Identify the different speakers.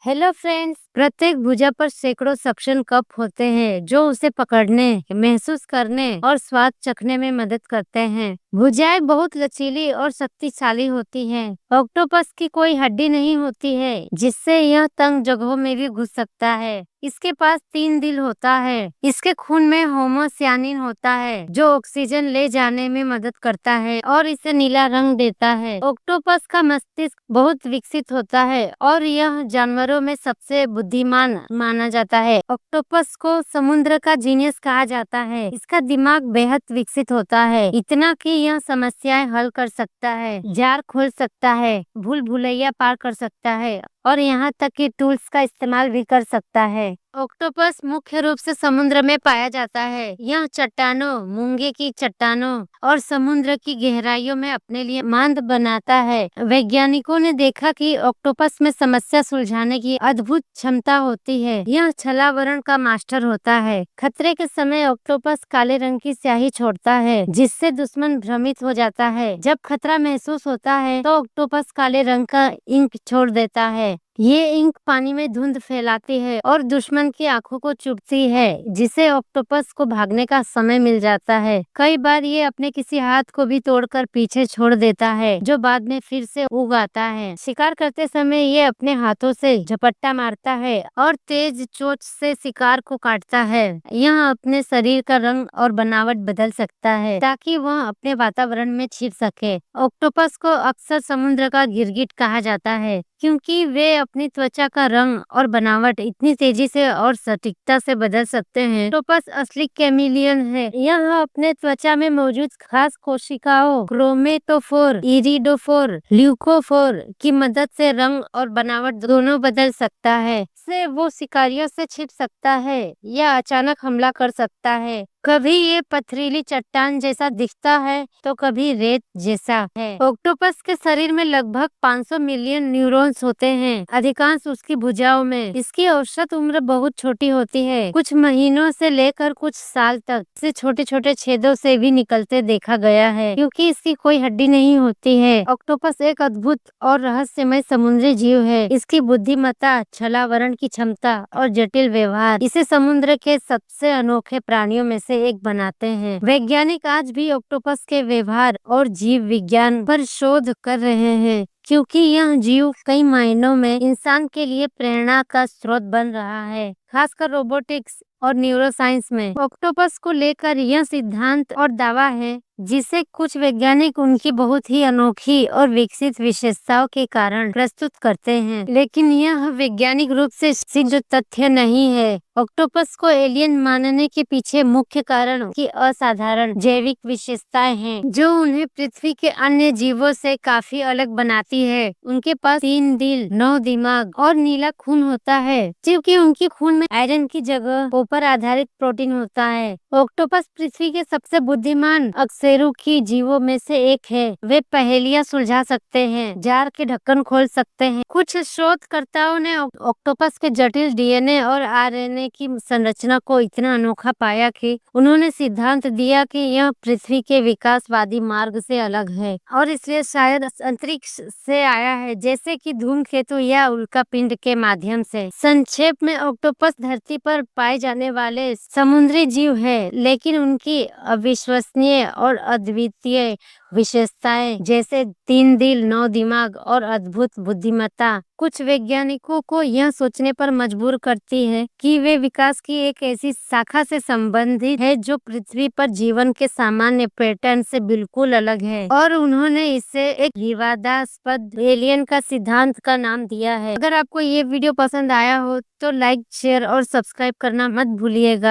Speaker 1: Hello friends. प्रत्येक भुजा पर सैकड़ों सक्शन कप होते हैं जो उसे पकड़ने, महसूस करने और स्वाद चखने में मदद करते हैं। भुजाएं बहुत लचीली और शक्तिशाली होती हैं। ऑक्टोपस की कोई हड्डी नहीं होती है जिससे यह तंग जगहों में भी घुस सकता है। इसके पास 3 दिल होता है। इसके खून में होमोसायनिन होता है जो ऑक्सीजन ले जाने में मदद करता है और इसे नीला रंग देता है। ऑक्टोपस का मस्तिष्क बहुत विकसित होता है और यह जानवरों में सबसे बुद्धिमान माना जाता है। ऑक्टोपस को समुद्र का जीनियस कहा जाता है। इसका दिमाग बेहद विकसित होता है, इतना कि यह समस्याएं हल कर सकता है, जार खोल सकता है, भूल भुलैया पार कर सकता है और यहाँ तक कि टूल्स का इस्तेमाल भी कर सकता है। ऑक्टोपस मुख्य रूप से समुद्र में पाया जाता है। यह चट्टानों, मूंगे की चट्टानों और समुद्र की गहराइयों में अपने लिए मांद बनाता है। वैज्ञानिकों ने देखा कि ऑक्टोपस में समस्या सुलझाने की अद्भुत क्षमता होती है। यह छलावरण का मास्टर होता है। खतरे के समय ऑक्टोपस काले रंग की स्याही छोड़ता है जिससे दुश्मन भ्रमित हो जाता है। जब खतरा महसूस होता है तो ऑक्टोपस काले रंग का इंक छोड़ देता है। ये इंक पानी में धुंध फैलाती है और दुश्मन की आंखों को चुभती है, जिससे ऑक्टोपस को भागने का समय मिल जाता है। कई बार ये अपने किसी हाथ को भी तोड़कर पीछे छोड़ देता है जो बाद में फिर से उग आता है। शिकार करते समय ये अपने हाथों से झपट्टा मारता है और तेज चोंच से शिकार को काटता है। यह अपने शरीर का रंग और बनावट बदल सकता है ताकि वह अपने वातावरण में छिप सके। ऑक्टोपस को अक्सर समुद्र का गिरगिट कहा जाता है क्योंकि वे अपनी त्वचा का रंग और बनावट इतनी तेजी से और सटीकता से बदल सकते हैं। ऑक्टोपस असली कैमिलियन है। यह अपने त्वचा में मौजूद खास कोशिकाओं क्रोमेटोफोर, इरिडोफोर, ल्यूकोफोर की मदद से रंग और बनावट दोनों बदल सकता है। से वो शिकारियों से छिप सकता है या अचानक हमला कर सकता है। कभी ये पथरीली चट्टान जैसा दिखता है तो कभी रेत जैसा है। ऑक्टोपस के शरीर में लगभग 500 मिलियन न्यूरॉन्स होते हैं, अधिकांश उसकी भुजाओं में। इसकी औसत उम्र बहुत छोटी होती है, कुछ महीनों से लेकर कुछ साल तक। इसे छोटे छोटे छेदों से भी निकलते देखा गया है क्योंकि इसकी कोई हड्डी नहीं होती है। ऑक्टोपस एक अद्भुत और रहस्यमय समुद्री जीव है। इसकी बुद्धिमत्ता, छलावरण की क्षमता और जटिल व्यवहार इसे समुद्र के सबसे अनोखे प्राणियों में से एक बनाते हैं। वैज्ञानिक आज भी ऑक्टोपस के व्यवहार और जीव विज्ञान पर शोध कर रहे हैं क्योंकि यह जीव कई मायनों में इंसान के लिए प्रेरणा का स्रोत बन रहा है, खासकर रोबोटिक्स और न्यूरोसाइंस में। ऑक्टोपस को लेकर यह सिद्धांत और दावा है जिसे कुछ वैज्ञानिक उनकी बहुत ही अनोखी और विकसित विशेषताओं के कारण प्रस्तुत करते हैं, लेकिन यह वैज्ञानिक रूप से सिद्ध तथ्य नहीं है। ऑक्टोपस को एलियन मानने के पीछे मुख्य कारण की असाधारण जैविक विशेषताएं हैं जो उन्हें पृथ्वी के अन्य जीवों से काफी अलग बनाती है। उनके पास 3 दिल, 9 दिमाग और नीला खून होता है, जबकि उनके खून में आयरन की जगह कॉपर आधारित प्रोटीन होता है। ऑक्टोपस पृथ्वी के सबसे बुद्धिमान अकशेरुकी जीवों में से एक है। वे पहेलियां सुलझा सकते हैं, जार के ढक्कन खोल सकते हैं। कुछ शोधकर्ताओं ने ऑक्टोपस के जटिल डीएनए और आरएनए की संरचना को इतना अनोखा पाया कि उन्होंने सिद्धांत दिया कि यह पृथ्वी के विकासवादी मार्ग से अलग है और इसलिए शायद अंतरिक्ष से आया है, जैसे कि धूमकेतु या उल्कापिंड के माध्यम से। संक्षेप में, ऑक्टोपस धरती पर पाए जाने वाले समुद्री जीव है, लेकिन उनकी अविश्वसनीय और अद्वितीय विशेषताएं जैसे 3 दिल, 9 दिमाग और अद्भुत बुद्धिमत्ता कुछ वैज्ञानिकों को यह सोचने पर मजबूर करती है कि वे विकास की एक ऐसी शाखा से संबंधित है जो पृथ्वी पर जीवन के सामान्य पैटर्न से बिल्कुल अलग है, और उन्होंने इसे एक विवादास्पद एलियन का सिद्धांत का नाम दिया है। अगर आपको ये वीडियो पसंद आया हो तो लाइक, शेयर और सब्सक्राइब करना मत भूलिएगा।